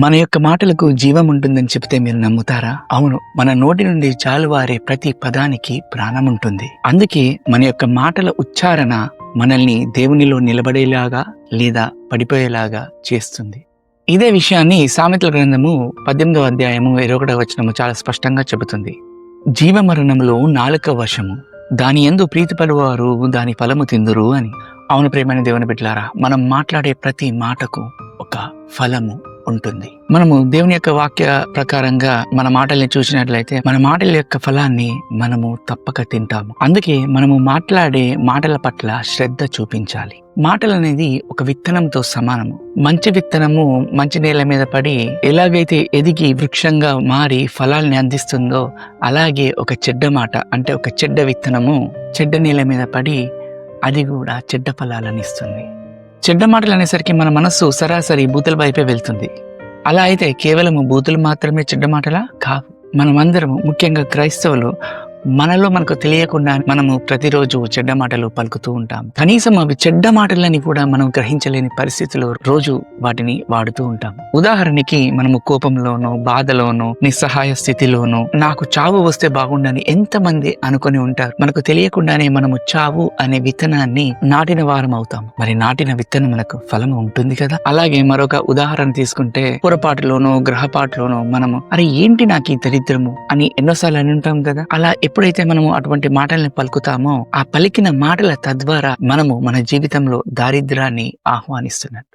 మన యొక్క మాటలకు జీవం ఉంటుందని చెబితే మీరు నమ్ముతారా? అవును, మన నోటి నుండి జాలువారే ప్రతి పదానికి ప్రాణం ఉంటుంది. అందుకే మన యొక్క మాటల ఉచ్చారణ మనల్ని దేవునిలో నిలబడేలాగా లేదా పడిపోయేలాగా చేస్తుంది. ఇదే విషయాన్ని సామెతల గ్రంథము 18వ అధ్యాయము 21వ వచనము చాలా స్పష్టంగా చెబుతుంది. జీవమరణములో నాలుక వశము, దాని యందు ప్రీతిపడువారు దాని ఫలము తిందురు అని. అవును ప్రియమైన దేవుని బిడ్డలారా, మనం మాట్లాడే ప్రతి మాటకు ఒక ఫలము ఉంటుంది. మనము దేవుని యొక్క వాక్య ప్రకారంగా మన మాటల్ని చూసినట్లయితే మన మాటల యొక్క ఫలాన్ని మనము తప్పక తింటాము. అందుకే మనము మాట్లాడే మాటల పట్ల శ్రద్ధ చూపించాలి. మాటలు అనేది ఒక విత్తనంతో సమానము. మంచి విత్తనము మంచి నేల మీద పడి ఎలాగైతే ఎదిగి వృక్షంగా మారి ఫలాల్ని అందిస్తుందో, అలాగే ఒక చెడ్డ మాట అంటే ఒక చెడ్డ విత్తనము చెడ్డ నేల మీద పడి అది కూడా చెడ్డ ఫలాలను ఇస్తుంది. చెడ్డ మాటలు అనేసరికి మన మనస్సు సరాసరి బూతుల వైపే వెళ్తుంది. అలా అయితే కేవలము బూతులు మాత్రమే చెడ్డ మాటలా? కావు. మనమందరము, ముఖ్యంగా క్రైస్తవులు, మనలో మనకు తెలియకుండా మనము ప్రతిరోజు చెడ్డ మాటలు పలుకుతూ ఉంటాం. కనీసం అవి చెడ్డ మాటలని కూడా మనం గ్రహించలేని పరిస్థితిలో రోజు వాటిని వాడుతూ ఉంటాం. ఉదాహరణకి మనము కోపంలోనో, బాధలోనో, నిస్సహాయ స్థితిలోనో నాకు చావు వస్తే బాగుండని ఎంతమంది అనుకొని ఉంటారు. మనకు తెలియకుండానే మనము చావు అనే విత్తనాన్ని నాటిన వారం అవుతాం. మరి నాటిన విత్తనం మనకు ఫలం ఉంటుంది కదా. అలాగే మరొక ఉదాహరణ తీసుకుంటే పొరపాటులోనో, గ్రహపాటులోనో మనము అరే ఏంటి నాకు ఈ దరిద్రము అని ఎన్నోసార్లు అని ఉంటాం కదా. అలా ఎప్పుడైతే మనము అటువంటి మాటల్ని పలుకుతామో, ఆ పలికిన మాటల తద్వారా మనము మన జీవితంలో దారిద్రాన్ని ఆహ్వానిస్తున్నట్టు.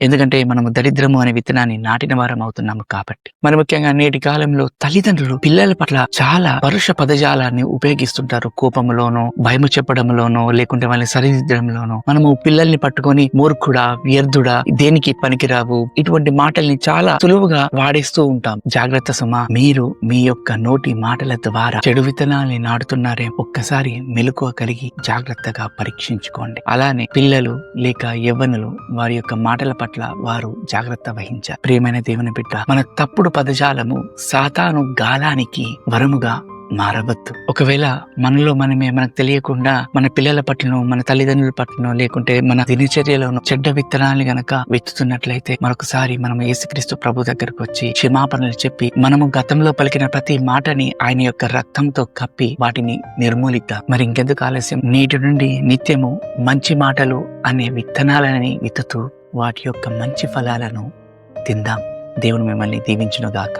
ఎందుకంటే మనము దరిద్రము అనే విత్తనాన్ని నాటిన వారం అవుతున్నాము కాబట్టి. మరి ముఖ్యంగా నేటి కాలంలో తల్లిదండ్రులు పిల్లల పట్ల చాలా పరుష పదజాలాన్ని ఉపయోగిస్తుంటారు. కోపంలోనో, భయము చెప్పడంలోనో, లేకుంటే వాళ్ళని సరిదిద్దడంలోనో మనము పిల్లల్ని పట్టుకొని మూర్ఖుడా, వ్యర్థుడా, దేనికి పనికిరావు, ఇటువంటి మాటల్ని చాలా సులువుగా వాడేస్తూ ఉంటాం. జాగ్రత్త సుమా, మీరు మీ యొక్క నోటి మాటల ద్వారా చెడు విత్తనాల్ని నాటుతున్నారే, ఒక్కసారి మెలకువ కలిగి జాగ్రత్తగా పరీక్షించుకోండి. అలానే పిల్లలు లేక యవ్వనులు వారి యొక్క మాటల పట్ల వారు జాగ్రత్త వహించారు. ప్రియమైన దేవుని బిడ్డ, మన తప్పుడు పదజాలము సాతాను గాలానికి వరముగా మారవద్దు. ఒకవేళ మనలో మనమే మనకు తెలియకుండా మన పిల్లల పట్లనో, మన తల్లిదండ్రుల పట్లనో, లేకుంటే మన దినచర్యలోనో చెడ్డ విత్తనాలు గనక విత్తుతున్నట్లయితే మరొకసారి మనం యేసుక్రీస్తు ప్రభు దగ్గరకు వచ్చి క్షమాపణలు చెప్పి మనము గతంలో పలికిన ప్రతి మాటని ఆయన యొక్క రక్తంతో కప్పి వాటిని నిర్మూలిద్దాం. మరి ఇంకెందుకు ఆలస్యం? నేటి నుండి నిత్యము మంచి మాటలు అనే విత్తనాలని విత్తుతూ వాటి యొక్క మంచి ఫలాలను తిందాం. దేవుడు మిమ్మల్ని దీవించునుగాక.